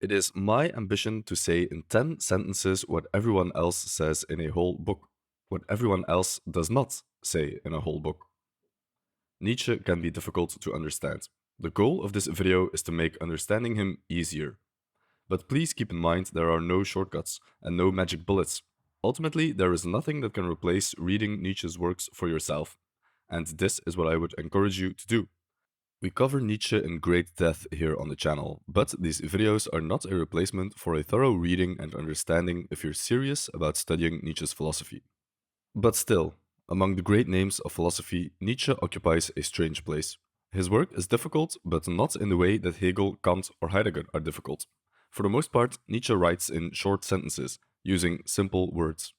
It is my ambition to say in 10 sentences what everyone else says in a whole book, what everyone else does not say in a whole book. Nietzsche can be difficult to understand. The goal of this video is to make understanding him easier. But please keep in mind there are no shortcuts and no magic bullets. Ultimately, there is nothing that can replace reading Nietzsche's works for yourself. And this is what I would encourage you to do. We cover Nietzsche in great depth here on the channel, but these videos are not a replacement for a thorough reading and understanding if you're serious about studying Nietzsche's philosophy. But still, among the great names of philosophy, Nietzsche occupies a strange place. His work is difficult, but not in the way that Hegel, Kant, or Heidegger are difficult. For the most part, Nietzsche writes in short sentences, using simple words.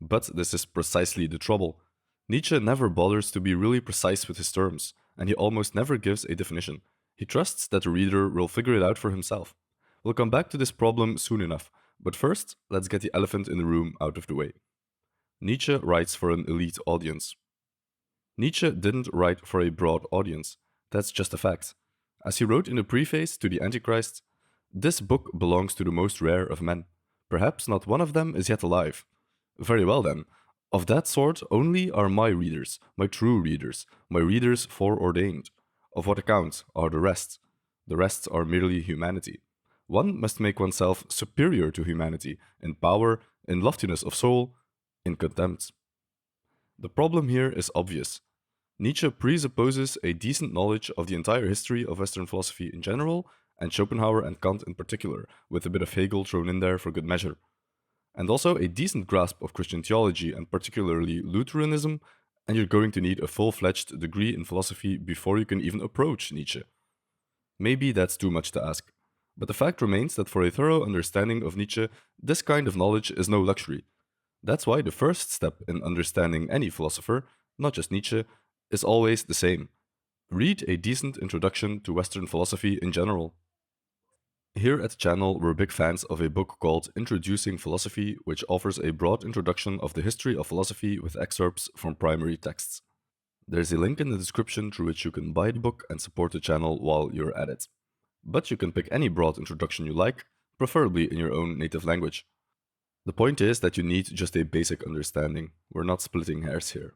But this is precisely the trouble. Nietzsche never bothers to be really precise with his terms, and he almost never gives a definition. He trusts that the reader will figure it out for himself. We'll come back to this problem soon enough, but first, let's get the elephant in the room out of the way. Nietzsche writes for an elite audience. Nietzsche didn't write for a broad audience. That's just a fact. As he wrote in the preface to the Antichrist, this book belongs to the most rare of men. Perhaps not one of them is yet alive. Very well then. Of that sort only are my readers, my true readers, my readers foreordained. Of what account are the rest? The rest are merely humanity. One must make oneself superior to humanity in power, in loftiness of soul, in contempt. The problem here is obvious. Nietzsche presupposes a decent knowledge of the entire history of Western philosophy in general, and Schopenhauer and Kant in particular, with a bit of Hegel thrown in there for good measure. And also a decent grasp of Christian theology and particularly Lutheranism, and you're going to need a full-fledged degree in philosophy before you can even approach Nietzsche. Maybe that's too much to ask, but the fact remains that for a thorough understanding of Nietzsche, this kind of knowledge is no luxury. That's why the first step in understanding any philosopher, not just Nietzsche, is always the same. Read a decent introduction to Western philosophy in general. Here at the channel, we're big fans of a book called Introducing Philosophy, which offers a broad introduction of the history of philosophy with excerpts from primary texts. There's a link in the description through which you can buy the book and support the channel while you're at it. But you can pick any broad introduction you like, preferably in your own native language. The point is that you need just a basic understanding. We're not splitting hairs here.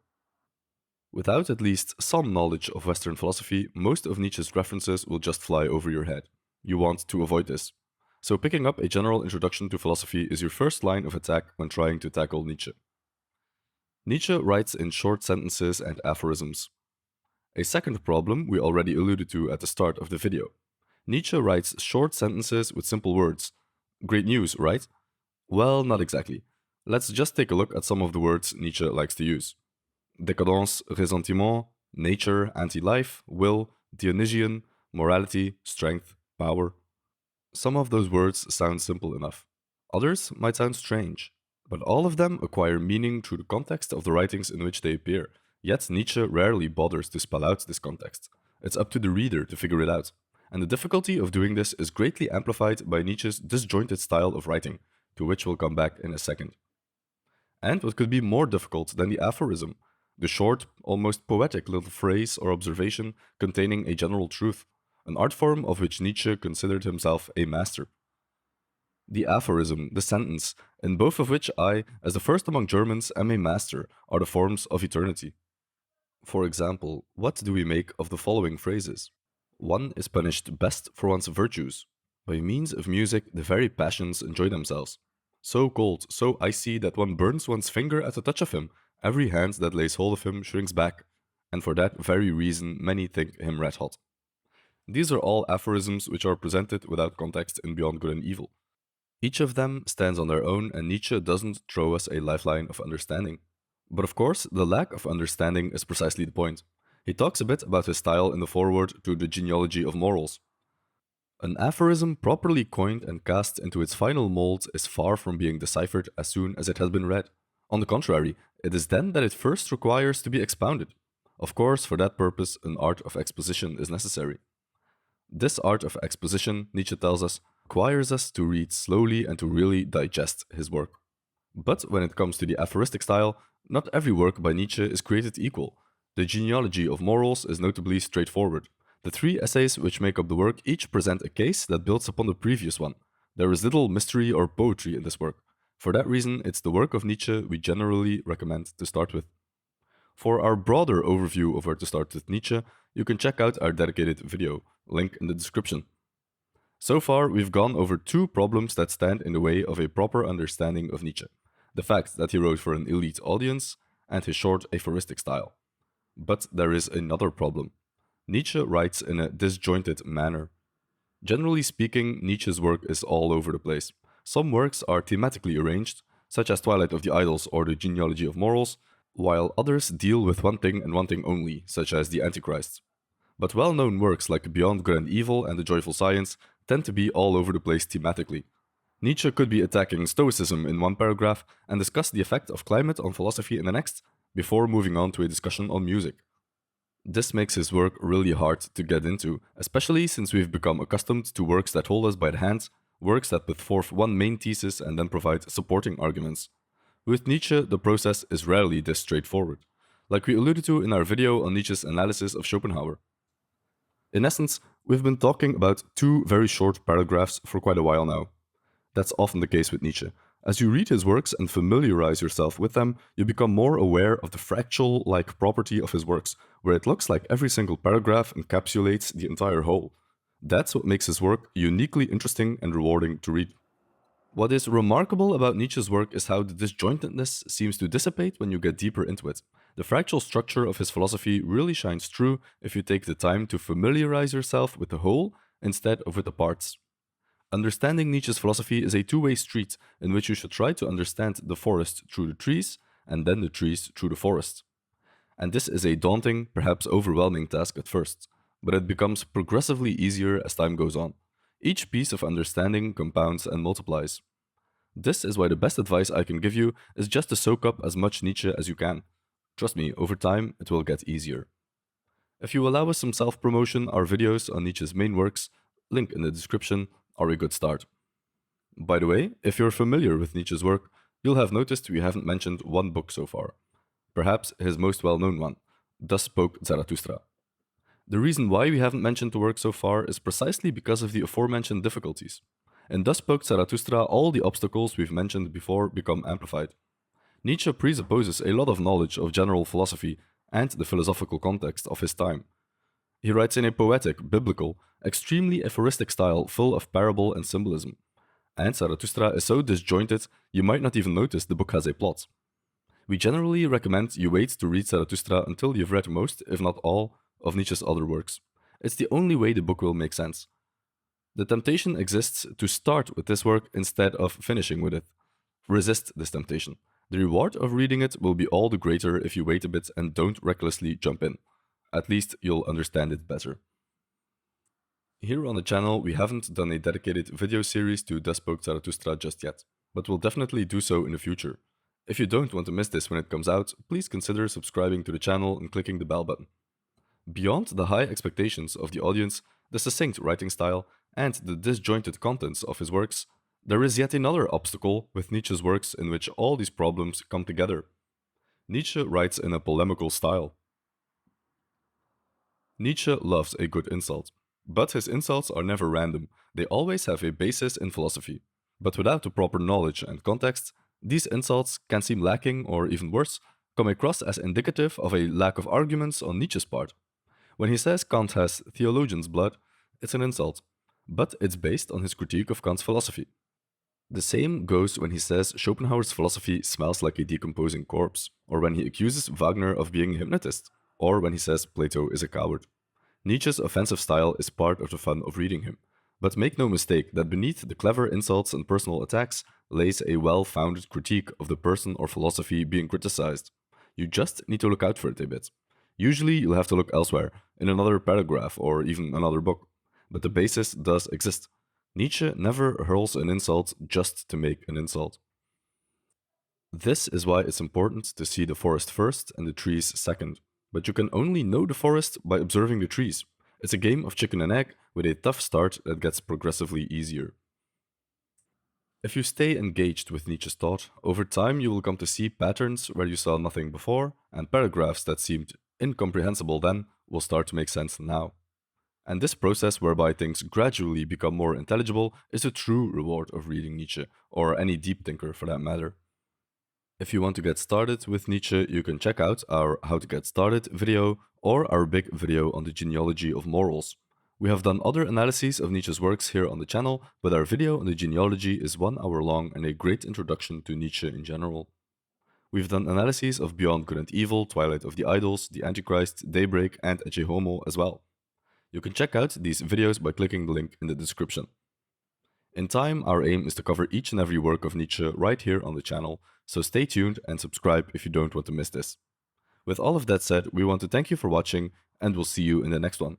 Without at least some knowledge of Western philosophy, most of Nietzsche's references will just fly over your head. You want to avoid this. So picking up a general introduction to philosophy is your first line of attack when trying to tackle Nietzsche. Nietzsche writes in short sentences and aphorisms. A second problem we already alluded to at the start of the video. Nietzsche writes short sentences with simple words. Great news, right? Well, not exactly. Let's just take a look at some of the words Nietzsche likes to use. Décadence, ressentiment, nature, anti-life, will, Dionysian, morality, strength, power. Some of those words sound simple enough. Others might sound strange. But all of them acquire meaning through the context of the writings in which they appear. Yet Nietzsche rarely bothers to spell out this context. It's up to the reader to figure it out. And the difficulty of doing this is greatly amplified by Nietzsche's disjointed style of writing, to which we'll come back in a second. And what could be more difficult than the aphorism? The short, almost poetic little phrase or observation containing a general truth, an art form of which Nietzsche considered himself a master. The aphorism, the sentence, in both of which I, as the first among Germans, am a master, are the forms of eternity. For example, what do we make of the following phrases? One is punished best for one's virtues. By means of music, the very passions enjoy themselves. So cold, so icy that one burns one's finger at the touch of him. Every hand that lays hold of him shrinks back, and for that very reason many think him red hot. These are all aphorisms which are presented without context in Beyond Good and Evil. Each of them stands on their own, and Nietzsche doesn't throw us a lifeline of understanding. But of course, the lack of understanding is precisely the point. He talks a bit about his style in the foreword to The Genealogy of Morals. An aphorism properly coined and cast into its final mold is far from being deciphered as soon as it has been read. On the contrary, it is then that it first requires to be expounded. Of course, for that purpose, an art of exposition is necessary. This art of exposition, Nietzsche tells us, requires us to read slowly and to really digest his work. But when it comes to the aphoristic style, not every work by Nietzsche is created equal. The Genealogy of Morals is notably straightforward. The three essays which make up the work each present a case that builds upon the previous one. There is little mystery or poetry in this work. For that reason, it's the work of Nietzsche we generally recommend to start with. For our broader overview of where to start with Nietzsche, you can check out our dedicated video, link in the description. So far, we've gone over two problems that stand in the way of a proper understanding of Nietzsche: the fact that he wrote for an elite audience and his short aphoristic style. But there is another problem. Nietzsche writes in a disjointed manner. Generally speaking, Nietzsche's work is all over the place. Some works are thematically arranged, such as Twilight of the Idols or the Genealogy of Morals, while others deal with one thing and one thing only, such as the Antichrist. But well-known works like Beyond Good and Evil and The Joyful Science tend to be all over the place thematically. Nietzsche could be attacking Stoicism in one paragraph and discuss the effect of climate on philosophy in the next, before moving on to a discussion on music. This makes his work really hard to get into, especially since we've become accustomed to works that hold us by the hand, works that put forth one main thesis and then provide supporting arguments. With Nietzsche, the process is rarely this straightforward, like we alluded to in our video on Nietzsche's analysis of Schopenhauer. In essence, we've been talking about two very short paragraphs for quite a while now. That's often the case with Nietzsche. As you read his works and familiarize yourself with them, you become more aware of the fractal-like property of his works, where it looks like every single paragraph encapsulates the entire whole. That's what makes his work uniquely interesting and rewarding to read. What is remarkable about Nietzsche's work is how the disjointedness seems to dissipate when you get deeper into it. The fractal structure of his philosophy really shines through if you take the time to familiarize yourself with the whole instead of with the parts. Understanding Nietzsche's philosophy is a two-way street in which you should try to understand the forest through the trees and then the trees through the forest. And this is a daunting, perhaps overwhelming task at first, but it becomes progressively easier as time goes on. Each piece of understanding compounds and multiplies. This is why the best advice I can give you is just to soak up as much Nietzsche as you can. Trust me, over time it will get easier. If you allow us some self-promotion, our videos on Nietzsche's main works, link in the description, are a good start. By the way, if you're familiar with Nietzsche's work, you'll have noticed we haven't mentioned one book so far. Perhaps his most well-known one, Thus Spoke Zarathustra. The reason why we haven't mentioned the work so far is precisely because of the aforementioned difficulties. In Thus Spoke Zarathustra, all the obstacles we've mentioned before become amplified. Nietzsche presupposes a lot of knowledge of general philosophy and the philosophical context of his time. He writes in a poetic, biblical, extremely aphoristic style full of parable and symbolism. And Zarathustra is so disjointed, you might not even notice the book has a plot. We generally recommend you wait to read Zarathustra until you've read most, if not all, of Nietzsche's other works. It's the only way the book will make sense. The temptation exists to start with this work instead of finishing with it. Resist this temptation. The reward of reading it will be all the greater if you wait a bit and don't recklessly jump in. At least you'll understand it better. Here on the channel, we haven't done a dedicated video series to Thus Spoke Zarathustra just yet, but we'll definitely do so in the future. If you don't want to miss this when it comes out, please consider subscribing to the channel and clicking the bell button. Beyond the high expectations of the audience, the succinct writing style, and the disjointed contents of his works, there is yet another obstacle with Nietzsche's works in which all these problems come together. Nietzsche writes in a polemical style. Nietzsche loves a good insult, but his insults are never random, they always have a basis in philosophy. But without the proper knowledge and context, these insults can seem lacking or even worse, come across as indicative of a lack of arguments on Nietzsche's part. When he says Kant has theologian's blood, it's an insult, but it's based on his critique of Kant's philosophy. The same goes when he says Schopenhauer's philosophy smells like a decomposing corpse, or when he accuses Wagner of being a hypnotist, or when he says Plato is a coward. Nietzsche's offensive style is part of the fun of reading him, but make no mistake that beneath the clever insults and personal attacks lays a well-founded critique of the person or philosophy being criticized. You just need to look out for it a bit. Usually you'll have to look elsewhere, in another paragraph or even another book, but the basis does exist. Nietzsche never hurls an insult just to make an insult. This is why it's important to see the forest first and the trees second. But you can only know the forest by observing the trees. It's a game of chicken and egg with a tough start that gets progressively easier. If you stay engaged with Nietzsche's thought, over time you will come to see patterns where you saw nothing before, and paragraphs that seemed incomprehensible then will start to make sense now. And this process, whereby things gradually become more intelligible, is a true reward of reading Nietzsche, or any deep thinker for that matter. If you want to get started with Nietzsche, you can check out our How to Get Started video or our big video on the genealogy of morals. We have done other analyses of Nietzsche's works here on the channel, but our video on the genealogy is 1 hour long and a great introduction to Nietzsche in general. We've done analyses of Beyond Good and Evil, Twilight of the Idols, The Antichrist, Daybreak, and Ecce Homo as well. You can check out these videos by clicking the link in the description. In time, our aim is to cover each and every work of Nietzsche right here on the channel, so stay tuned and subscribe if you don't want to miss this. With all of that said, we want to thank you for watching, and we'll see you in the next one.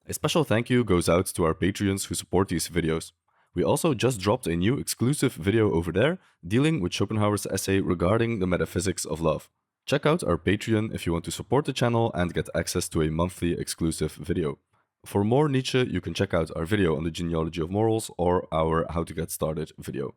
A special thank you goes out to our Patreons who support these videos. We also just dropped a new exclusive video over there, dealing with Schopenhauer's essay regarding the metaphysics of love. Check out our Patreon if you want to support the channel and get access to a monthly exclusive video. For more Nietzsche, you can check out our video on the genealogy of morals or our How to Get Started video.